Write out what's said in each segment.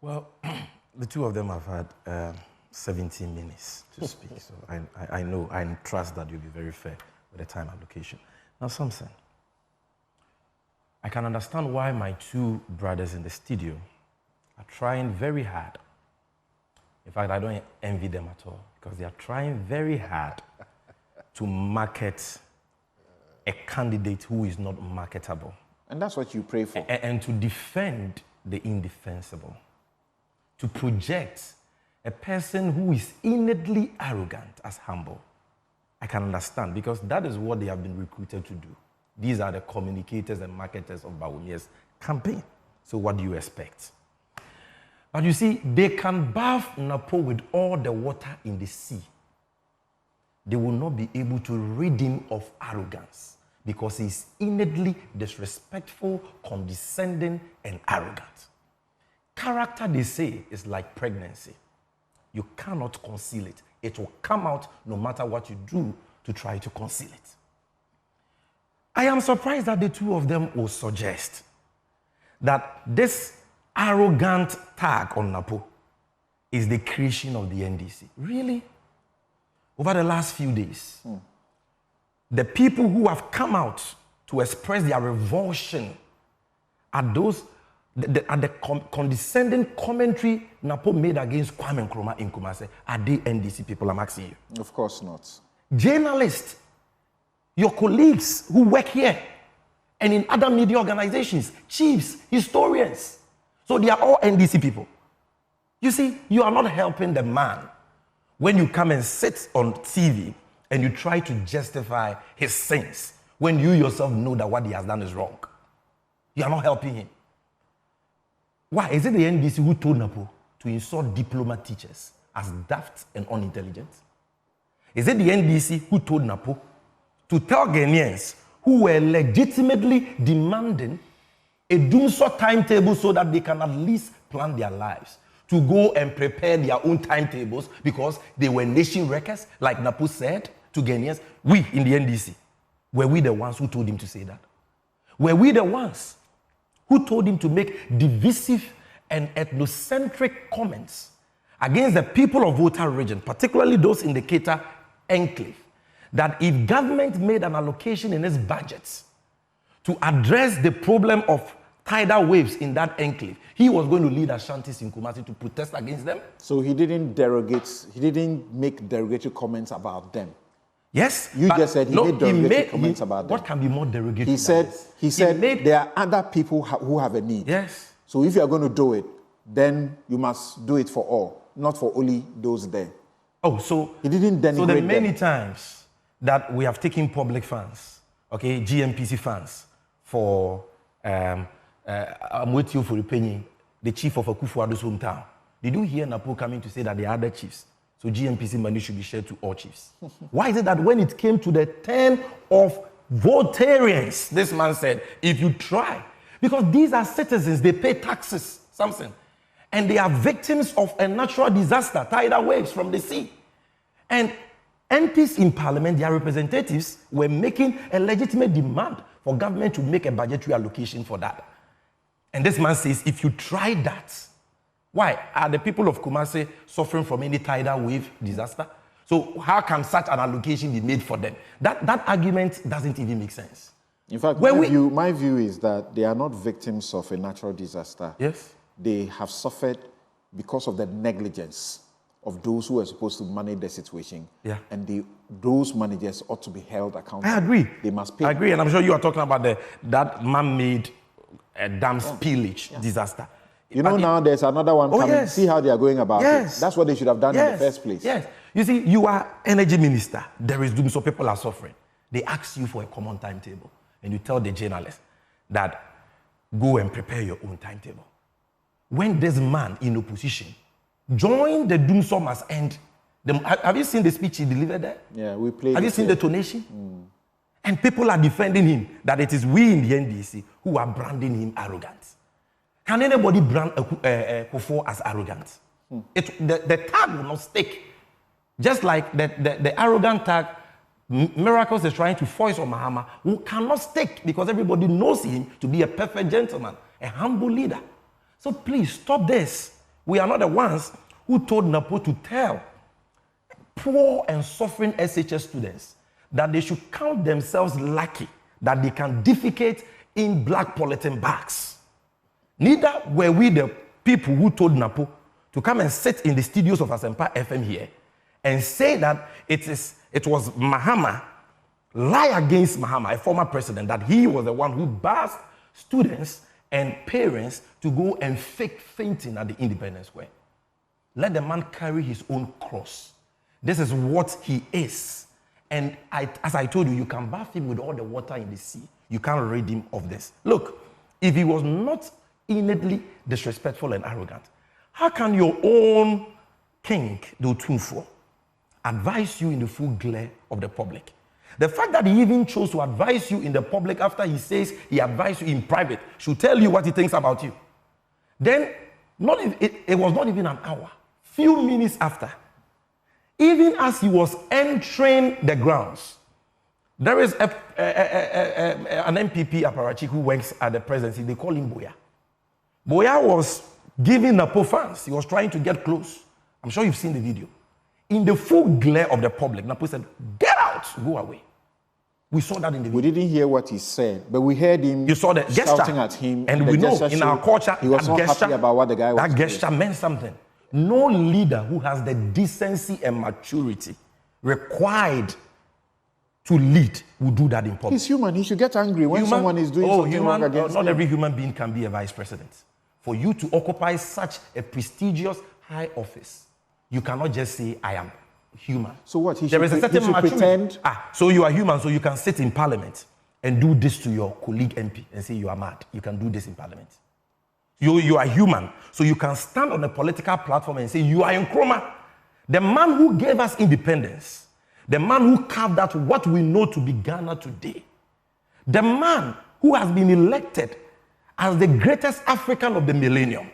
Well, the two of them have had 17 minutes to speak, so I know and trust that you'll be very fair with the time allocation. Now, Samson, I can understand why my two brothers in the studio are trying very hard. In fact, I don't envy them at all because they are trying very hard to market a candidate who is not marketable. And that's what you pray for. And to defend the indefensible. To project a person who is innately arrogant as humble. I can understand because that is what they have been recruited to do. These are the communicators and marketers of Bawumia's campaign. So what do you expect? But you see, they can bath NAPO with all the water in the sea. They will not be able to rid him of arrogance because he is innately disrespectful, condescending, and arrogant. Character, they say, is like pregnancy. You cannot conceal it. It will come out no matter what you do to try to conceal it. I am surprised that the two of them will suggest that this arrogant tag on NAPO is the creation of the NDC. Really? Over the last few days, the people who have come out to express their revulsion at the condescending commentary NAPO made against Kwame Nkrumah in Kumasi, are they NDC people? I'm asking you. Of course not. Journalists, your colleagues who work here and in other media organizations, chiefs, historians. So they are all NDC people. You see, you are not helping the man when you come and sit on TV and you try to justify his sins when you yourself know that what he has done is wrong. You are not helping him. Why? Is it the NDC who told NAPO to insult diploma teachers as daft and unintelligent? Is it the NDC who told NAPO to tell Ghanaians who were legitimately demanding a doomsday timetable so that they can at least plan their lives, to go and prepare their own timetables because they were nation wreckers, like NAPO said to Ghanaians? We in the NDC, were we the ones who told him to say that? Were we the ones who told him to make divisive and ethnocentric comments against the people of Volta region, particularly those in the Keita enclave, that if government made an allocation in its budgets to address the problem of tidal waves in that enclave, he was going to lead Ashantis in Kumasi to protest against them? So he didn't make derogatory comments about them. Yes. You just said he made derogatory comments about them. What can be more derogatory? He said there are other people who have a need. Yes. So if you are going to do it, then you must do it for all, not for only those there. Oh, so he didn't denigrate so the many times that we have taken public funds, okay, GMPC funds for I'm with you for repaying the chief of Akufo-Addo's hometown. Did you hear NAPO coming to say that there are other chiefs? So GMPC money should be shared to all chiefs. Why is it that when it came to the turn of Voltarians, this man said, if you try, because these are citizens, they pay taxes, something, and they are victims of a natural disaster, tidal waves from the sea. And MPs in parliament, their representatives, were making a legitimate demand for government to make a budgetary allocation for that. And this man says, if you try that, why? Are the people of Kumasi suffering from any tidal wave disaster? So how can such an allocation be made for them? That argument doesn't even make sense. In fact, my view is that they are not victims of a natural disaster. Yes. They have suffered because of the negligence of those who are supposed to manage the situation. Yeah. And those managers ought to be held accountable. I agree. They must pay. I agree, and I'm sure you are talking about that man-made dam spillage disaster. You know, now there's another one coming. Yes. See how they are going about it. That's what they should have done in the first place. Yes. You see, you are energy minister. There is doom, so people are suffering. They ask you for a common timetable, and you tell the journalist that go and prepare your own timetable. When this man in opposition joined the doom, so must end. Have you seen the speech he delivered there? Yeah, we played. Have you seen the tonation? And people are defending him that it is we in the NDC who are branding him arrogant. Can anybody brand Kufo as arrogant? The tag will not stick. Just like the arrogant tag Miracles is trying to foist on Mahama, who cannot stick because everybody knows him to be a perfect gentleman, a humble leader. So please stop this. We are not the ones who told NAPO to tell poor and suffering SHS students that they should count themselves lucky that they can defecate in black polythene bags. Neither were we the people who told NAPO to come and sit in the studios of Asempa FM here and say that it was Mahama, lie against Mahama, a former president, that he was the one who bashed students and parents to go and fake fainting at the Independence Square. Let the man carry his own cross. This is what he is. And as I told you, you can bath him with all the water in the sea. You can't rid him of this. Look, if he was not innately disrespectful and arrogant, how can your own king, the Otumfuo, advise you in the full glare of the public? The fact that he even chose to advise you in the public after he says he advised you in private should tell you what he thinks about you. Then, it was not even an hour. Few minutes after, even as he was entering the grounds, there is an MPP apparatchik who works at the presidency. They call him Boya. Boya was giving NAPO fans. He was trying to get close. I'm sure you've seen the video. In the full glare of the public, NAPO said, "Get out, go away." We saw that in the video. We didn't hear what he said, but we heard him. You saw the gesture, shouting at him, and we know in our culture he was not happy about what the guy was doing. That gesture meant something. No leader who has the decency and maturity required to lead will do that in public. He's human. He should get angry when someone is doing something wrong against him. Not every human being can be a vice president. For you to occupy such a prestigious high office, you cannot just say, "I am human." So what? There is a certain maturity. So you are human, so you can sit in parliament and do this to your colleague MP and say you are mad. You can do this in parliament. You are human, so you can stand on a political platform and say you are Nkrumah. The man who gave us independence, the man who carved out what we know to be Ghana today, the man who has been elected as the greatest African of the millennium,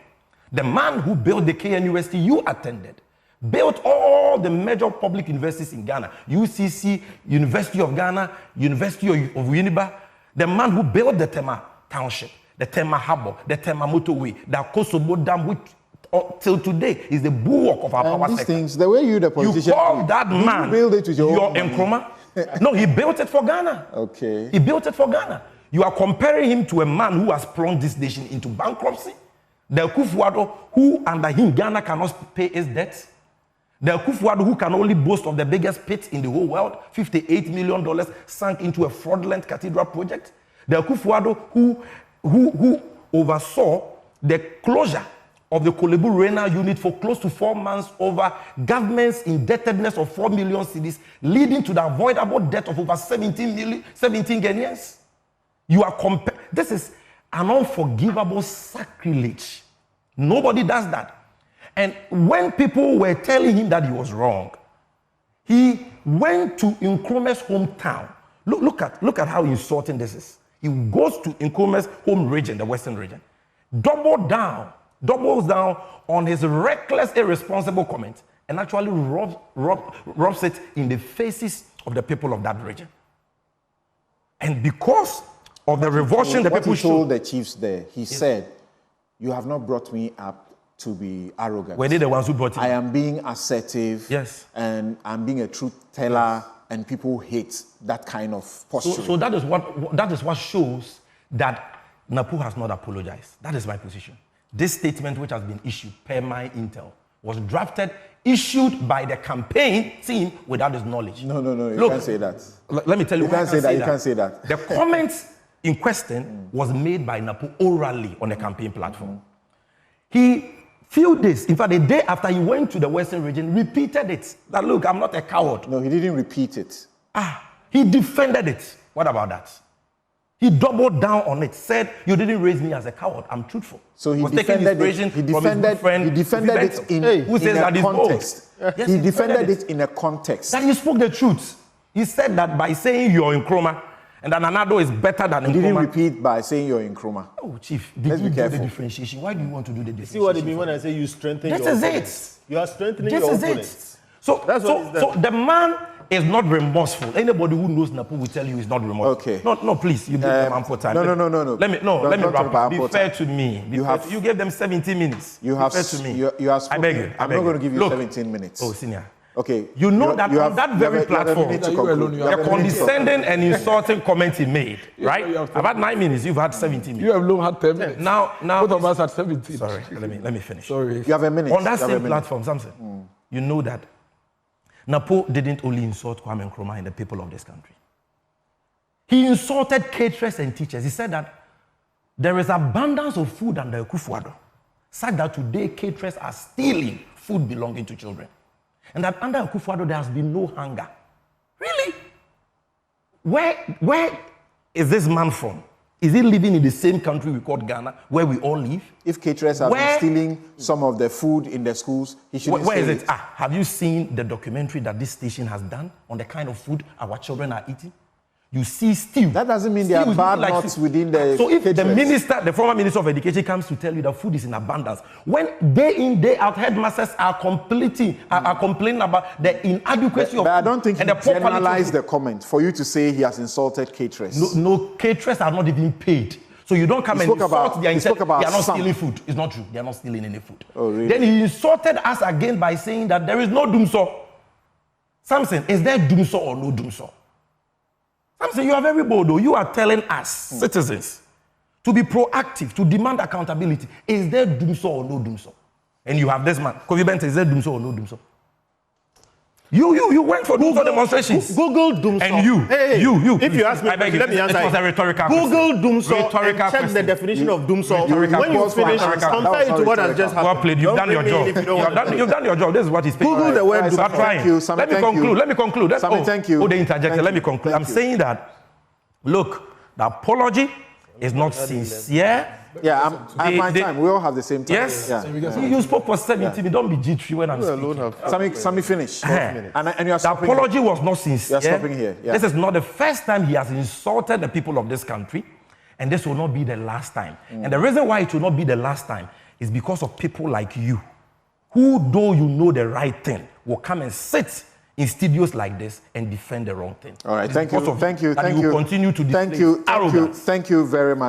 the man who built the KNUST you attended, built all the major public universities in Ghana, UCC, University of Ghana, University of Winneba, the man who built the Tema Township, the Tema Harbour, the Tema Motorway, the Kosovo Dam, which till today is the bulwark of our power sector. Things, the way you, the politician, you call that man, you build it with your Nkrumah? No, he built it for Ghana. Okay. He built it for Ghana. You are comparing him to a man who has plunged this nation into bankruptcy. The Akufo-Addo, who under him Ghana cannot pay its debts. The Akufo-Addo, who can only boast of the biggest pit in the whole world, $58 million sunk into a fraudulent cathedral project. The Akufo-Addo, who oversaw the closure of the Kolebu Renal unit for close to 4 months over government's indebtedness of 4 million cedis, leading to the avoidable debt of over 17 Ghanaians. You are this is an unforgivable sacrilege. Nobody does that. And when people were telling him that he was wrong, he went to Nkrumah's hometown. Look at how insulting this is. He goes to Nkrumah's home region, the Western region, doubles down on his reckless, irresponsible comment, and actually robs it in the faces of the people of that region. And because of the revulsion the people told the chiefs there, he said, "You have not brought me up to be arrogant. Were they the ones who brought him? I am being assertive. Yes. And I'm being a truth teller, and people hate that kind of posture." So that is what shows that NAPO has not apologized. That is my position. This statement, which has been issued per my intel, was drafted, issued by the campaign team without his knowledge. No, you can't say that. Let me tell you. You can't say that. You can't say that. The comments in question was made by NAPO orally on the campaign platform. He few days, in fact, the day after he went to the Western region, repeated it. That, look, I'm not a coward. No, he didn't repeat it. He defended it. What about that? He doubled down on it, said, "You didn't raise me as a coward. I'm truthful." So he defended it. He defended it in a context. Yes, he defended it in a context. That he spoke the truth. He said that by saying you're Nkrumah, and that Anado is better than Nkrumah. He didn't repeat by saying you're Nkrumah. Oh, Chief, did you do the differentiation? Why do you want to do the differentiation? See what I mean when I say you strengthen your opponents? This is it. You are strengthening your opponents. So the man is not remorseful. Anybody who knows NAPO will tell you it's not remorseful. Okay. No, please, you give them ample time. No. Let me wrap up. Be fair to me. You gave them 17 minutes. You have. Fair to me. You have spoken. I beg you. I'm not going to give you 17 minutes. Oh, senior. Okay. You know that on that very platform, the condescending and insulting comment he made, right? I've had 9 minutes. You've had 17 minutes. You have long had 10 minutes. Now, both of us had 17. Sorry, let me finish. Sorry. You have a minute. On that same platform, Samson, you know that NAPO didn't only insult Kwame Nkrumah and the people of this country. He insulted caterers and teachers. He said that there is abundance of food under Akufo-Addo, such that today caterers are stealing food belonging to children. And that under Akufo-Addo there has been no hunger. Really? Where is this man from? Is he living in the same country we call Ghana, where we all live? If caterers have been stealing some of the food in the schools, he shouldn't Where is it? Have you seen the documentary that this station has done on the kind of food our children are eating? You see stew. That doesn't mean there are bad nuts within the So if caterers. the former minister of education comes to tell you that food is in abundance, when day in, day out, headmasters are complaining about the inadequacy of food. But I don't think he and the poor generalized the comment for you to say he has insulted caterers. No, caterers are not even paid. So you don't come and insult their intent. They are not stealing food. It's not true. They are not stealing any food. Oh, really? Then he insulted us again by saying that there is no doomsaw. Samson, is there doomsaw or no doomsaw? Samson, you are very bold, though. You are telling us, citizens, to be proactive, to demand accountability. Is there doomsaw or no doomsaw? And you have this man, Kofi Bent, is there doomsaw or no doomsaw? You went for doomsaw demonstrations. Google doomsaw. And you. If you ask me, let me answer. It was a rhetorical Google doomsaw rhetorical and check question. the definition of doomsaw. When you finish, rhetorical. compare it to what has just happened. Well played. You've done your job. You've done your job. This is what he's saying. Google the word doomsaw. Let me conclude. Sammy, thank you. Oh, they interjected. Let me conclude. I'm saying that, look, the apology is not sincere. Yeah, I have my time. We all have the same time. Yes. Yeah. You spoke for 17. Don't be jittery when I'm speaking. Sammy, finish. And you are the apology here. was not sincere. You are stopping here. Yeah. This is not the first time he has insulted the people of this country, and this will not be the last time. And the reason why it will not be the last time is because of people like you, who, though you know the right thing, will come and sit in studios like this and defend the wrong thing. All right. Thank you. Continue to display arrogance. Thank you very much.